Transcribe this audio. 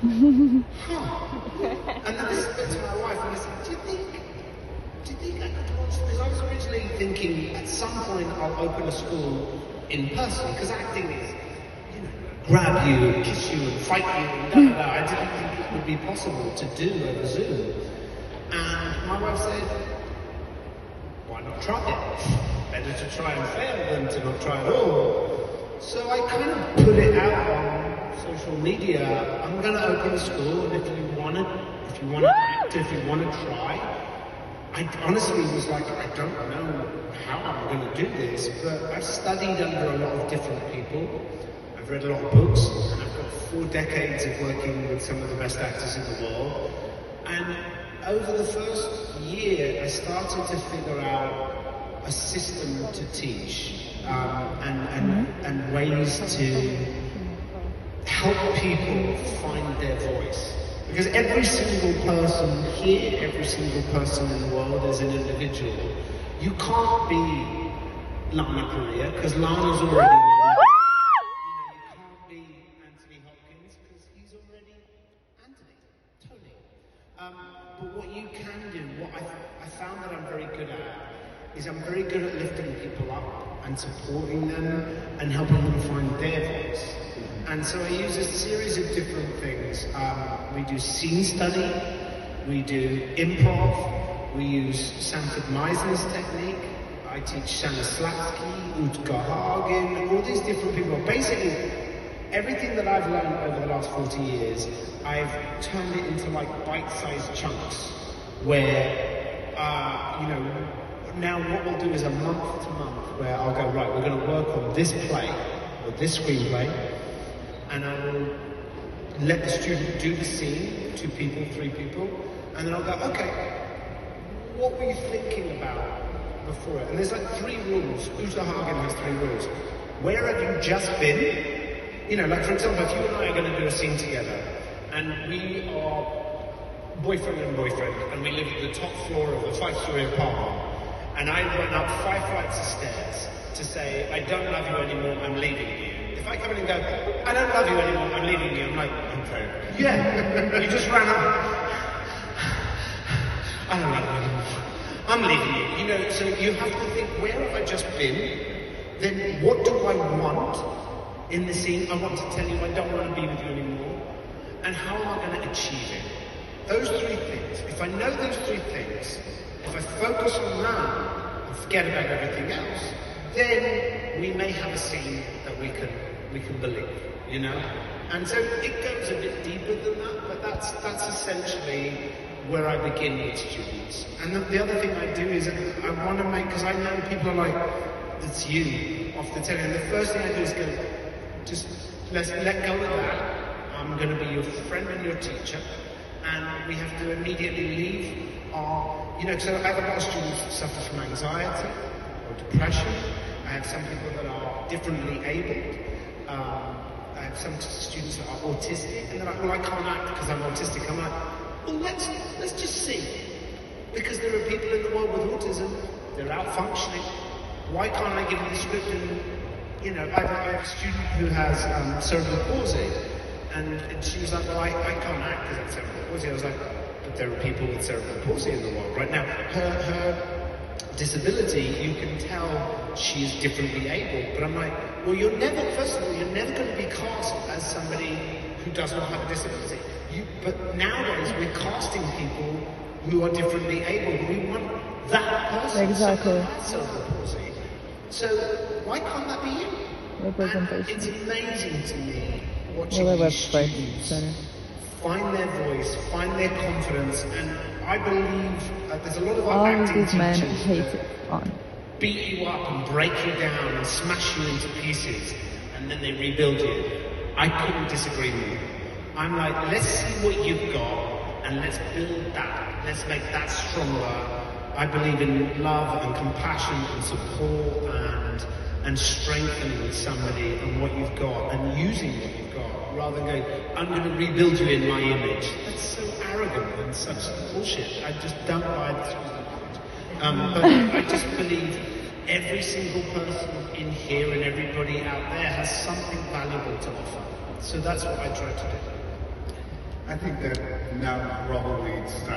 huh. And then I spoke to my wife and I said, do you think I could launch? Because I was originally thinking at some point I'll open a school in person, because acting is, you know, grab you and kiss you and fight you and da-da-da. I didn't think it would be possible to do over Zoom. And my wife said, why not try it? Better to try and fail than to not try at all. So I kind of put it out on social media. I'm going to open a school, and if you want to act, if you want to try. I honestly was like, I don't know how I'm going to do this, but I've studied under a lot of different people. I've read a lot of books, and I've got 4 decades of working with some of the best actors in the world. And over the first year, I started to figure out a system to teach and ways to help people find their voice. Because every single person here, every single person in the world is an individual. You can't be Lana Korea, because Lana's already one. You can't be Anthony Hopkins, because he's already Anthony, Tony. But what you can do, what I found that I'm very good at, is I'm very good at lifting people up and supporting them and helping them find their voice. And so I use a series of different things. We do scene study, we do improv, we use Sanford Meisner's technique, I teach Stanislavski, Utgar Hagen, all these different people. Basically, everything that I've learned over the last 40 years, I've turned it into like bite-sized chunks where, you know, now what we'll do is a month to month where I'll go, right, we're going to work on this play or this screenplay, and I will let the student do the scene, 2 people, 3 people, and then I'll go, okay, what were you thinking about before it? And there's like 3 rules. Utgar Hagen has 3 rules. Where have you just been? You know, like for example, if you and I are going to do a scene together, and we are boyfriend and boyfriend, and we live at the top floor of a 5-story apartment, and I run up 5 flights of stairs to say, I don't love you anymore, I'm leaving you. If I come in and go, I don't love you anymore, I'm leaving you, I'm like, okay. Yeah, you just ran up. I don't love you anymore, I'm leaving you. You know, so you have to think, where have I just been? Then what do I want in the scene? I want to tell you I don't want to be with you anymore. And how am I going to achieve it? Those 3 things. If I know those 3 things, if I focus on that and forget about everything else, then we may have a scene that we can believe, you know? And so it goes a bit deeper than that, but that's essentially where I begin with students. And the other thing I do is I want to make, because I know people are like, it's you, off the telly. And the first thing I do is go, just let go of that. I'm going to be your friend and your teacher. And we have to immediately leave our, you know, so I have a lot of students that suffer from anxiety or depression. I have some people that are differently abled. I have some students that are autistic, and they're like, well, I can't act because I'm autistic. I'm like, well, let's just see. Because there are people in the world with autism, they're out functioning. Why can't I give them the script? And, you know, I have a student who has cerebral palsy, and she was like, well, I can't act because I have cerebral palsy. I was like, but there are people with cerebral palsy in the world right now. Her disability, you can tell she's differently abled, but I'm like, well, first of all, you're never going to be cast as somebody who does not have a disability. But nowadays, we're casting people who are differently abled. We want that person. Exactly. Cerebral palsy. So why can't that be you? Representation. And it's amazing to me watching these students find their voice, find their confidence, and I believe there's a lot of all acting these men teachers hate it on. beat you up and break you down and smash you into pieces, and then they rebuild you. I couldn't disagree more. I'm like, let's see what you've got, and let's build that. Let's make that stronger. I believe in love and compassion and support and strengthening somebody and what you've got and using what you've got, rather than going, I'm going to rebuild you in my image. That's so arrogant and such bullshit. I just don't buy this. But I just believe every single person in here and everybody out there has something valuable to offer. So that's what I try to do. I think that now probably it's time.